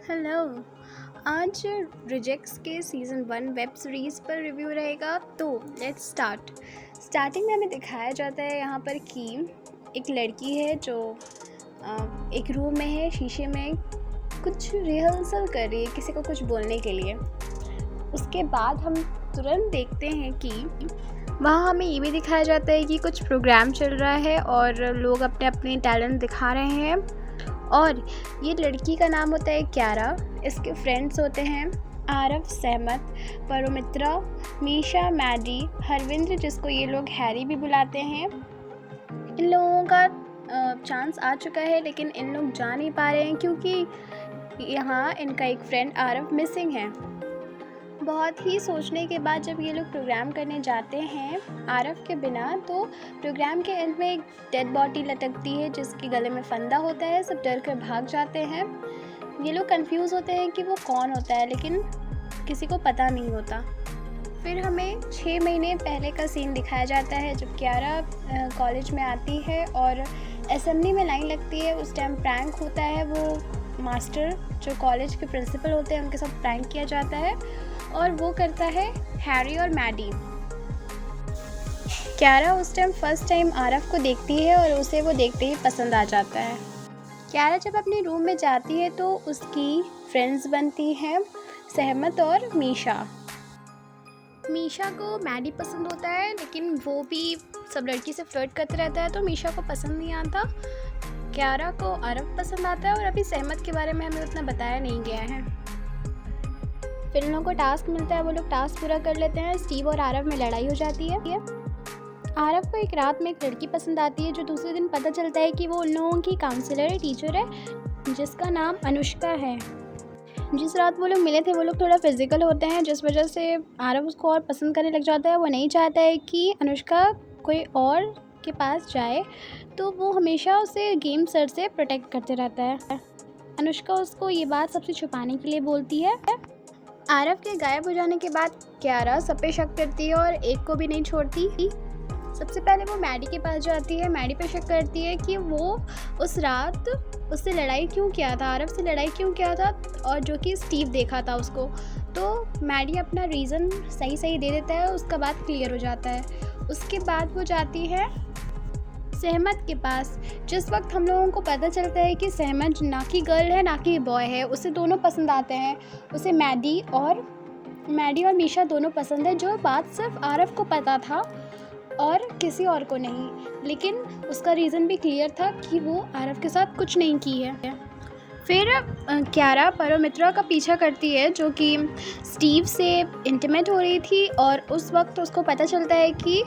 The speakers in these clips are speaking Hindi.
हेलो। आज रिजेक्ट्स के सीज़न 1 वेब सीरीज़ पर रिव्यू रहेगा, तो लेट्स स्टार्टिंग में हमें दिखाया जाता है यहाँ पर कि एक लड़की है जो एक रूम में है, शीशे में कुछ रिहर्सल कर रही है किसी को कुछ बोलने के लिए। उसके बाद हम तुरंत देखते हैं कि वहाँ हमें ये भी दिखाया जाता है कि कुछ प्रोग्राम चल रहा है और लोग अपने अपने टैलेंट दिखा रहे हैं। और ये लड़की का नाम होता है क्यारा। इसके फ्रेंड्स होते हैं आरव, सहमत, परोमित्रा, मीशा, मैडी, हरविंद्र, जिसको ये लोग हैरी भी बुलाते हैं। इन लोगों का चांस आ चुका है, लेकिन इन लोग जा नहीं पा रहे हैं क्योंकि यहाँ इनका एक फ्रेंड आरव मिसिंग है। बहुत ही सोचने के बाद जब ये लोग प्रोग्राम करने जाते हैं आरव के बिना, तो प्रोग्राम के एंड में एक डेड बॉडी लटकती है जिसके गले में फंदा होता है। सब डर कर भाग जाते हैं। ये लोग कंफ्यूज होते हैं कि वो कौन होता है, लेकिन किसी को पता नहीं होता। फिर हमें 6 महीने पहले का सीन दिखाया जाता है जब क्यारा कॉलेज में आती है और असेंबली में लाइन लगती है। उस टाइम प्रैंक होता है, वो मास्टर जो कॉलेज के प्रिंसिपल होते हैं उनके साथ प्रैंक किया जाता है और वो करता है हैरी और मैडी। क्यारा उस टाइम फर्स्ट टाइम आरव को देखती है और उसे वो देखते ही पसंद आ जाता है। क्यारा जब अपने रूम में जाती है तो उसकी फ्रेंड्स बनती हैं सहमत और मीशा। मीशा को मैडी पसंद होता है, लेकिन वो भी सब लड़की से फ्लर्ट करते रहता है तो मीशा को पसंद नहीं आता। क्यारा को आरव पसंद आता है और अभी सहमत के बारे में हमें उतना बताया नहीं गया है। फिर उन लोगों को टास्क मिलता है, वो लोग टास्क पूरा कर लेते हैं। स्टीव और आरव में लड़ाई हो जाती है। आरव को एक रात में एक लड़की पसंद आती है जो दूसरे दिन पता चलता है कि वो उन लोगों की काउंसलर है, टीचर है, जिसका नाम अनुष्का है। जिस रात वो लोग मिले थे वो लोग थोड़ा फिजिकल होते हैं, जिस वजह से आरव उसको और पसंद करने लग जाता है। वो नहीं चाहता है कि अनुष्का कोई और के पास जाए, तो वो हमेशा उसे गेम सर से प्रोटेक्ट करते रहता है। अनुष्का उसको ये बात सबसे छुपाने के लिए बोलती है। आरव के गायब हो जाने के बाद क्यारा सब पे शक करती है और एक को भी नहीं छोड़ती। सबसे पहले वो मैडी के पास जाती है। मैडी पे शक करती है कि वो उस रात उससे लड़ाई क्यों किया था, आरव से लड़ाई क्यों किया था, और जो कि स्टीव देखा था उसको। तो मैडी अपना रीज़न सही दे देता है, उसका बात क्लियर हो जाता है। उसके बाद वो जाती है सहमत के पास। जिस वक्त हम लोगों को पता चलता है कि सहमत ना कि गर्ल है ना कि बॉय है, उसे दोनों पसंद आते हैं। उसे मैडी और मीशा दोनों पसंद है, जो बात सिर्फ आरव को पता था और किसी और को नहीं। लेकिन उसका रीज़न भी क्लियर था कि वो आरव के साथ कुछ नहीं की है। फिर क्यारा परोमित्रा का पीछा करती है जो कि स्टीव से इंटीमेट हो रही थी, और उस वक्त उसको पता चलता है कि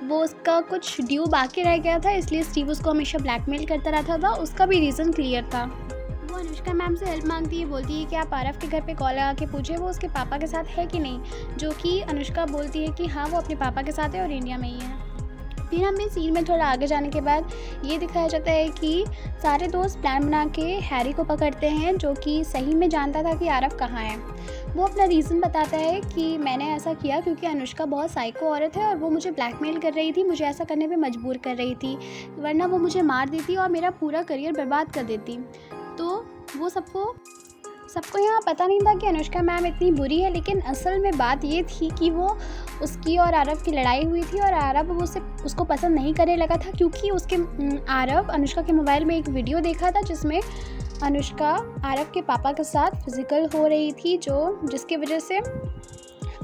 वो उसका कुछ ड्यू बाकी रह गया था, इसलिए स्टीव उसको हमेशा ब्लैकमेल करता रहता था। उसका भी रीज़न क्लियर था। वो अनुष्का मैम से हेल्प मांगती है, बोलती है कि आप आरव के घर पे कॉल लगा के पूछे वो उसके पापा के साथ है कि नहीं, जो कि अनुष्का बोलती है कि हाँ वो अपने पापा के साथ है और इंडिया में ही है। फिर हमें सीन में थोड़ा आगे जाने के बाद ये दिखाया जाता है कि सारे दोस्त प्लान बना के हैरी को पकड़ते हैं, जो कि सही में जानता था कि आरव कहाँ है। वो अपना रीज़न बताता है कि मैंने ऐसा किया क्योंकि अनुष्का बहुत साइको औरत है और वो मुझे ब्लैकमेल कर रही थी, मुझे ऐसा करने पे मजबूर कर रही थी, वरना वो मुझे मार देती और मेरा पूरा करियर बर्बाद कर देती। तो वो सबको यहाँ पता नहीं था कि अनुष्का मैम इतनी बुरी है, लेकिन असल में बात ये थी कि वो उसकी और आरव की लड़ाई हुई थी और आरव उसको पसंद नहीं करने लगा था क्योंकि आरव अनुष्का के मोबाइल में एक वीडियो देखा था जिसमें अनुष्का आरव के पापा के साथ फिजिकल हो रही थी, जिसकी वजह से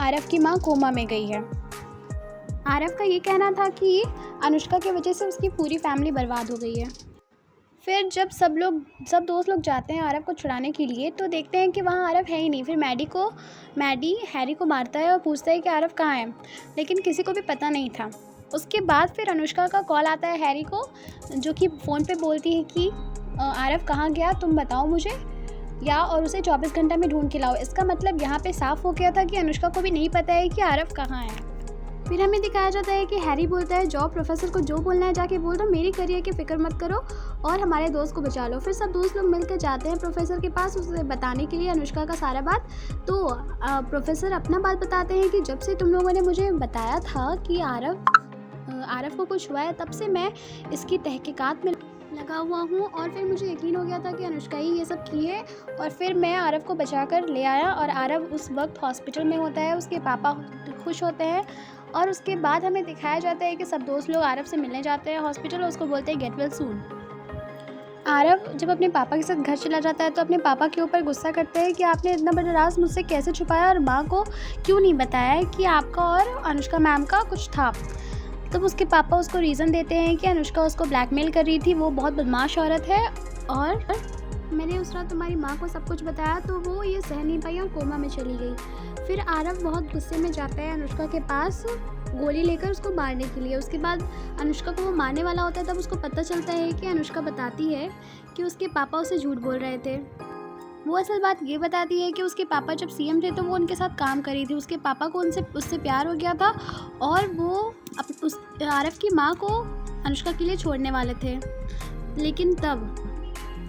आरव की माँ कोमा में गई है। आरव का ये कहना था कि अनुष्का की वजह से उसकी पूरी फैमिली बर्बाद हो गई है। फिर जब सब दोस्त लोग जाते हैं आरव को छुड़ाने के लिए, तो देखते हैं कि वहाँ आरव है ही नहीं। फिर मैडी हैरी को मारता है और पूछता है कि आरव कहाँ है, लेकिन किसी को भी पता नहीं था। उसके बाद फिर अनुष्का का कॉल आता है हैरी को, जो कि फ़ोन पे बोलती है कि आरव कहाँ गया तुम बताओ मुझे, और उसे 24 घंटा में ढूंढ के लाओ। इसका मतलब यहाँ पे साफ़ हो गया था कि अनुष्का को भी नहीं पता है कि आरव कहाँ है। फिर हमें दिखाया जाता है कि हैरी बोलता है जाओ प्रोफेसर को जो बोलना है जाके बोल दो, मेरी करियर की फिक्र मत करो और हमारे दोस्त को बचा लो। फिर सब दोस्त लोग मिलकर जाते हैं प्रोफेसर के पास उसे बताने के लिए अनुष्का का सारा बात। तो प्रोफेसर अपना बात बताते हैं कि जब से तुम लोगों ने मुझे बताया था कि आरव को कुछ हुआ है, तब से मैं इसकी तहकीकात में लगा हुआ हूँ और फिर मुझे यकीन हो गया था कि अनुष्का ही ये सब की है। और फिर मैं आरव को बचाकर ले आया और आरव उस वक्त हॉस्पिटल में होता है, उसके पापा खुश होते हैं और उसके बाद हमें दिखाया जाता है कि सब दोस्त लोग आरव से मिलने जाते हैं हॉस्पिटल और उसको बोलते हैं गेट वेल सून। आरव जब अपने पापा के साथ घर चला जाता है तो अपने पापा के ऊपर गुस्सा करते हैं कि आपने इतना बड़ा राज मुझसे कैसे छुपाया और माँ को क्यों नहीं बताया कि आपका और अनुष्का मैम का कुछ था। तब उसके पापा उसको रीज़न देते हैं कि अनुष्का उसको ब्लैकमेल कर रही थी, वो बहुत बदमाश औरत है और मैंने उस रात तुम्हारी माँ को सब कुछ बताया तो वो ये सह नहीं पाई और कोमा में चली गई। फिर आरव बहुत गुस्से में जाता है अनुष्का के पास गोली लेकर उसको मारने के लिए। उसके बाद अनुष्का को वो मारने वाला होता है, तब उसको पता चलता है कि अनुष्का बताती है कि उसके पापा उसे झूठ बोल रहे थे। वो असल बात ये बताती है कि उसके पापा जब सीएम थे तो वो उनके साथ काम करी थी, उसके पापा को उससे प्यार हो गया था और वो उस आरव की माँ को अनुष्का के लिए छोड़ने वाले थे। लेकिन तब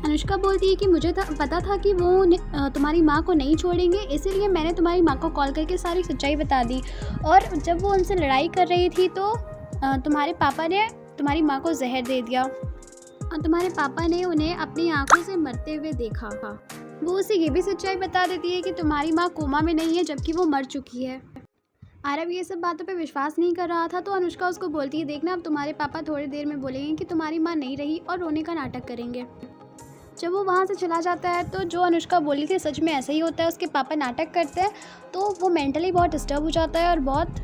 अनुष्का बोलती है कि मुझे पता था कि वो तुम्हारी माँ को नहीं छोड़ेंगे, इसीलिए मैंने तुम्हारी माँ को कॉल करके सारी सच्चाई बता दी। और जब वो उनसे लड़ाई कर रही थी तो तुम्हारे पापा ने तुम्हारी माँ को जहर दे दिया और तुम्हारे पापा ने उन्हें अपनी आंखों से मरते हुए देखा। वो उसे ये भी सच्चाई बता देती है कि तुम्हारी माँ कोमा में नहीं है जबकि वो मर चुकी है। आरव ये सब बातों पे विश्वास नहीं कर रहा था तो अनुष्का उसको बोलती है देखना अब तुम्हारे पापा थोड़ी देर में बोलेंगे कि तुम्हारी माँ नहीं रही और रोने का नाटक करेंगे। जब वो वहाँ से चला जाता है तो जो अनुष्का बोली थी सच में ऐसा ही होता है, उसके पापा नाटक करते हैं तो वो मेंटली बहुत डिस्टर्ब हो जाता है और बहुत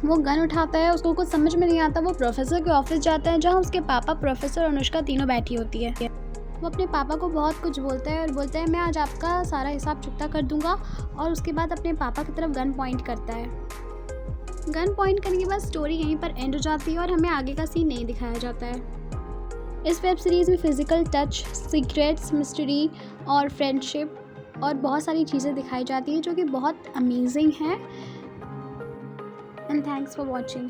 वो गन उठाता है। उसको कुछ समझ में नहीं आता, वो प्रोफेसर के ऑफिस जाता है जहाँ उसके पापा, प्रोफेसर और अनुष्का तीनों बैठी होती है। वो अपने पापा को बहुत कुछ बोलता है और बोलता है मैं आज आपका सारा हिसाब चुकता कर दूंगा और उसके बाद अपने पापा की तरफ गन पॉइंट करता है। गन पॉइंट करने के बाद स्टोरी यहीं पर एंड हो जाती है और हमें आगे का सीन नहीं दिखाया जाता है। इस वेब सीरीज़ में फिज़िकल टच, सीक्रेट्स, मिस्ट्री और फ्रेंडशिप और बहुत सारी चीज़ें दिखाई जाती हैं जो कि बहुत अमेजिंग हैं। And thanks for watching.